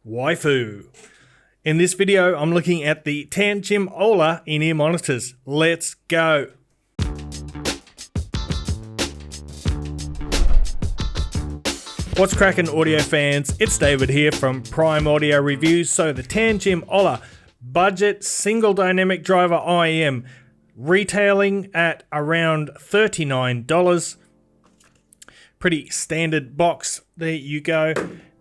Waifu. In this video, I'm looking at the Tanchjim OLA in-ear monitors. Let's go. What's cracking, audio fans? It's David here from Prime Audio Reviews. So the Tanchjim OLA budget single dynamic driver IEM retailing at around $39. Pretty standard box. There you go.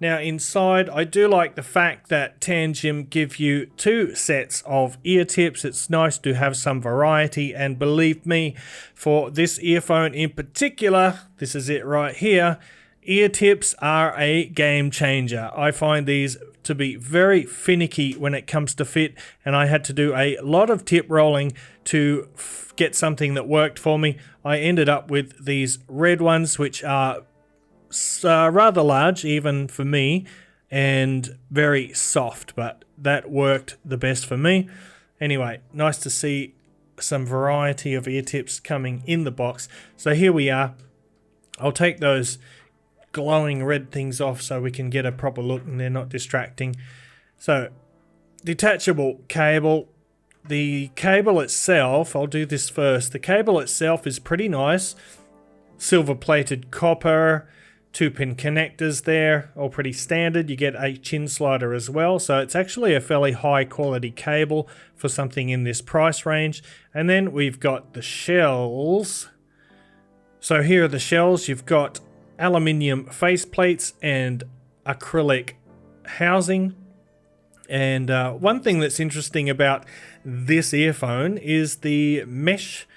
Now inside, I do like the fact that Tanchjim give you two sets of ear tips. It's nice to have some variety, and believe me, for this earphone in particular, this is it right here, ear tips are a game changer. I find these to be very finicky when it comes to fit, and I had to do a lot of tip rolling to get something that worked for me. I ended up with these red ones, which are rather large even for me and very soft, but that worked the best for me. Anyway, nice to see some variety of ear tips coming in the box. So here we are. I'll take those glowing red things off so we can get a proper look and they're not distracting. So detachable cable. The cable itself, I'll do this first. The cable itself is pretty nice. Silver plated copper, 2-pin connectors there, all pretty standard. You get a chin slider as well, so it's actually a fairly high quality cable for something in this price range. And then we've got the shells. So here are the shells. You've got aluminium face plates and acrylic housing. And one thing that's interesting about this earphone is the mesh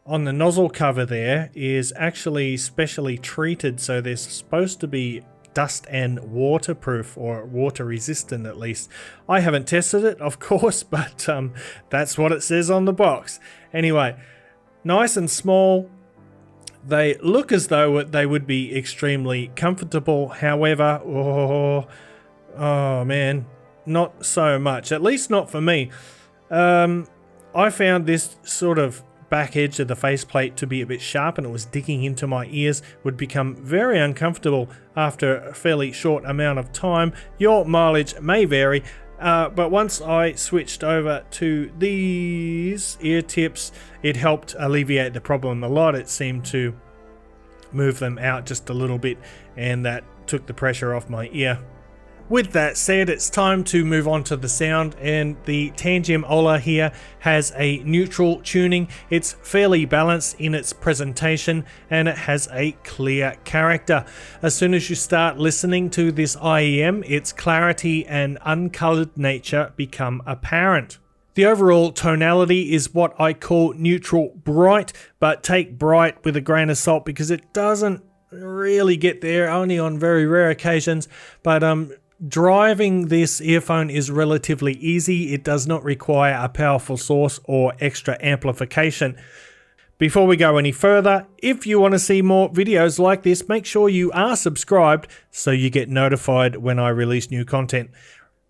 on the nozzle cover there is actually specially treated, so they're supposed to be dust and waterproof, or water resistant at least. I haven't tested it, of course, but that's what it says on the box. Anyway, nice and small. They look as though they would be extremely comfortable. However, oh man, not so much, at least not for me. I found this sort of back edge of the faceplate to be a bit sharp, and it was digging into my ears, would become very uncomfortable after a fairly short amount of time. Your mileage may vary, but once I switched over to these ear tips, it helped alleviate the problem a lot. It seemed to move them out just a little bit, and that took the pressure off my ear. With that said, it's time to move on to the sound, and the Tanchjim OLA here has a neutral tuning. It's fairly balanced in its presentation, and it has a clear character. As soon as you start listening to this IEM, its clarity and uncolored nature become apparent. The overall tonality is what I call neutral bright, but take bright with a grain of salt because it doesn't really get there, only on very rare occasions. But driving this earphone is relatively easy. It does not require a powerful source or extra amplification. Before we go any further, if you want to see more videos like this, make sure you are subscribed so you get notified when I release new content.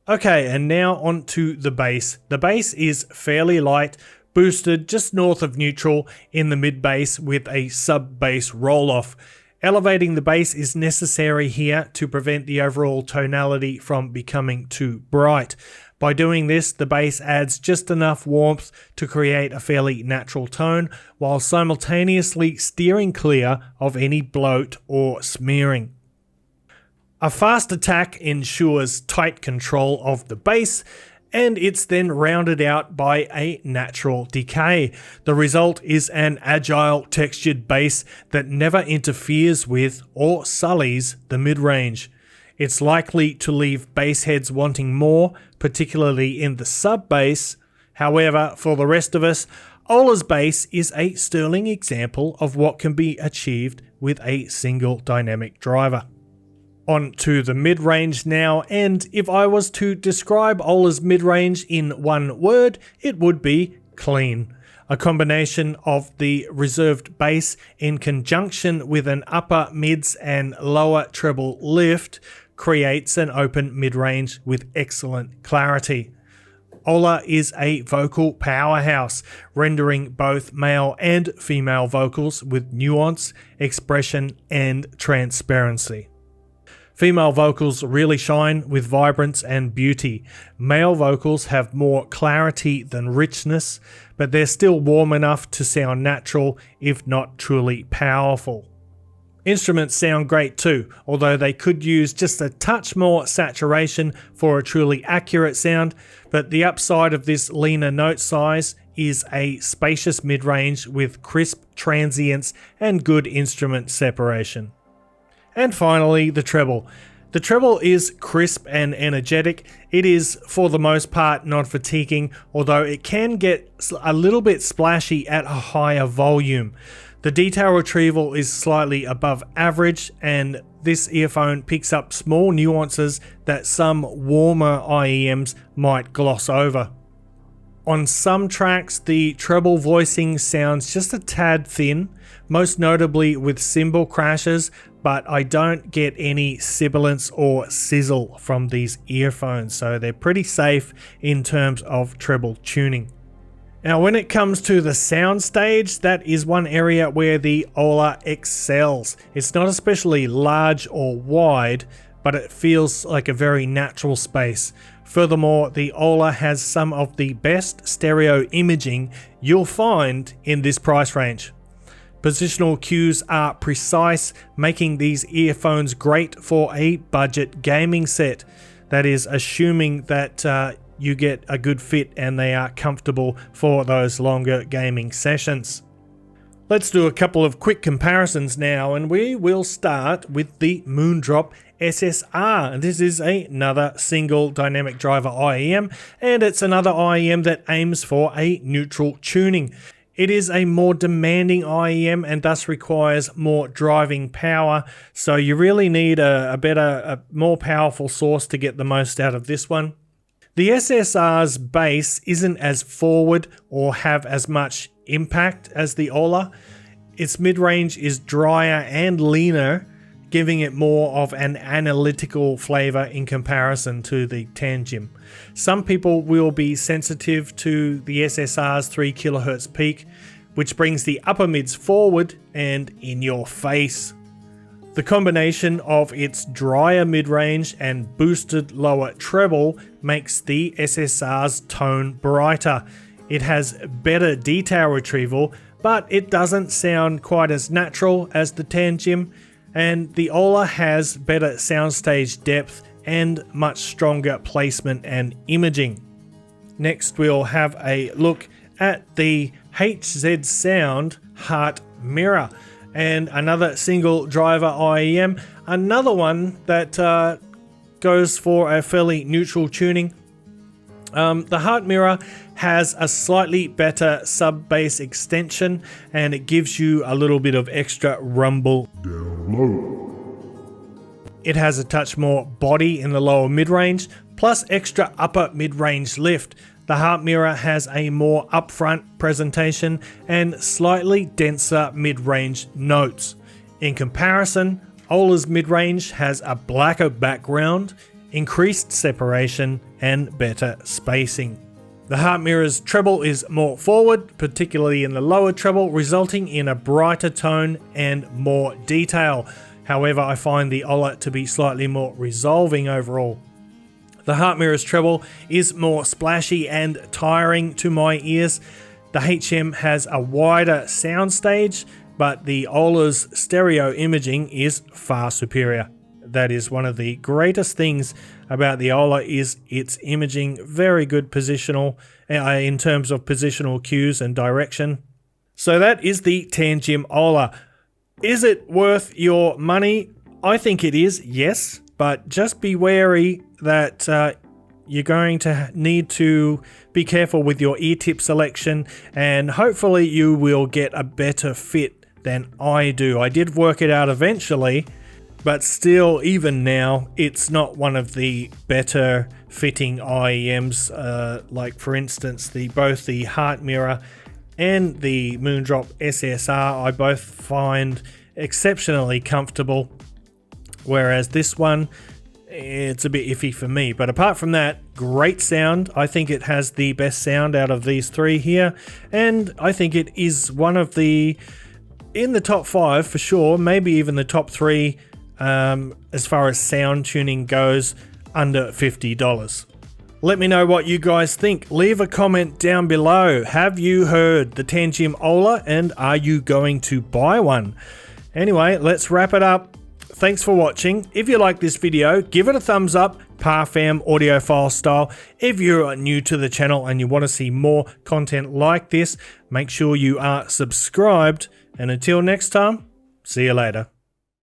Okay, and now on to the bass. The bass is fairly light, boosted just north of neutral in the mid bass with a sub bass roll off. Elevating the bass is necessary here to prevent the overall tonality from becoming too bright. By doing this, the bass adds just enough warmth to create a fairly natural tone, while simultaneously steering clear of any bloat or smearing. A fast attack ensures tight control of the bass, and it's then rounded out by a natural decay. The result is an agile, textured bass that never interferes with or sullies the mid-range. It's likely to leave bass heads wanting more, particularly in the sub-bass. However, for the rest of us, OLA's bass is a sterling example of what can be achieved with a single dynamic driver. On to the mid-range now, and if I was to describe OLA's mid-range in one word, it would be clean. A combination of the reserved bass in conjunction with an upper mids and lower treble lift creates an open mid-range with excellent clarity. OLA is a vocal powerhouse, rendering both male and female vocals with nuance, expression, and transparency. Female vocals really shine with vibrance and beauty. Male vocals have more clarity than richness, but they're still warm enough to sound natural, if not truly powerful. Instruments sound great too, although they could use just a touch more saturation for a truly accurate sound, but the upside of this leaner note size is a spacious mid-range with crisp transients and good instrument separation. And finally, the treble. The treble is crisp and energetic. It is, for the most part, non-fatiguing, although it can get a little bit splashy at a higher volume. The detail retrieval is slightly above average, and this earphone picks up small nuances that some warmer IEMs might gloss over. On some tracks, the treble voicing sounds just a tad thin, most notably with cymbal crashes, but I don't get any sibilance or sizzle from these earphones, so they're pretty safe in terms of treble tuning. Now, when it comes to the soundstage, that is one area where the OLA excels. It's not especially large or wide, but it feels like a very natural space. Furthermore, the OLA has some of the best stereo imaging you'll find in this price range. Positional cues are precise, making these earphones great for a budget gaming set. That is assuming that you get a good fit and they are comfortable for those longer gaming sessions. Let's do a couple of quick comparisons now, and we will start with the Moondrop SSR. And this is another single dynamic driver IEM, and it's another IEM that aims for a neutral tuning. It is a more demanding IEM and thus requires more driving power, so you really need a more powerful source to get the most out of this one. The SSR's bass isn't as forward or have as much impact as the OLA. Its mid-range is drier and leaner, giving it more of an analytical flavor in comparison to the Tanchjim. Some people will be sensitive to the SSR's 3 kHz peak, which brings the upper mids forward and in your face. The combination of its drier mid-range and boosted lower treble makes the SSR's tone brighter. It has better detail retrieval, but it doesn't sound quite as natural as the Tanchjim, and the OLA has better soundstage depth and much stronger placement and imaging. Next, we'll have a look at the HZ Sound Heart Mirror, and another single driver IEM, another one that goes for a fairly neutral tuning. The Heart Mirror has a slightly better sub-bass extension, and it gives you a little bit of extra rumble down low. It has a touch more body in the lower mid-range, plus extra upper mid-range lift. The Heart Mirror has a more upfront presentation and slightly denser mid-range notes. In comparison, OLA's mid-range has a blacker background, increased separation, and better spacing. The Heart Mirror's treble is more forward, particularly in the lower treble, resulting in a brighter tone and more detail. However, I find the OLA to be slightly more resolving overall. The Heart Mirror's treble is more splashy and tiring to my ears. The HM has a wider soundstage, but the OLA's stereo imaging is far superior. That is one of the greatest things about the OLA, is its imaging. Very good positional in terms of positional cues and direction. So that is the Tanchjim OLA. Is it worth your money? I think it is, yes, but just be wary that you're going to need to be careful with your ear tip selection, and hopefully you will get a better fit than I do. I did work it out eventually, but still, even now, it's not one of the better fitting IEMs. Like for instance, both the Heart Mirror and the Moondrop SSR, I both find exceptionally comfortable, whereas this one, it's a bit iffy for me. But apart from that, great sound. I think it has the best sound out of these three here, and I think it is one of the, in the top 5 for sure, maybe even the top 3 as far as sound tuning goes, under $50. Let me know what you guys think. Leave a comment down below. Have you heard the Tanchjim OLA, and are you going to buy one? Anyway, let's wrap it up. Thanks for watching. If you like this video, give it a thumbs up, Parfam audiophile style. If you're new to the channel and you want to see more content like this, make sure you are subscribed. And until next time, see you later.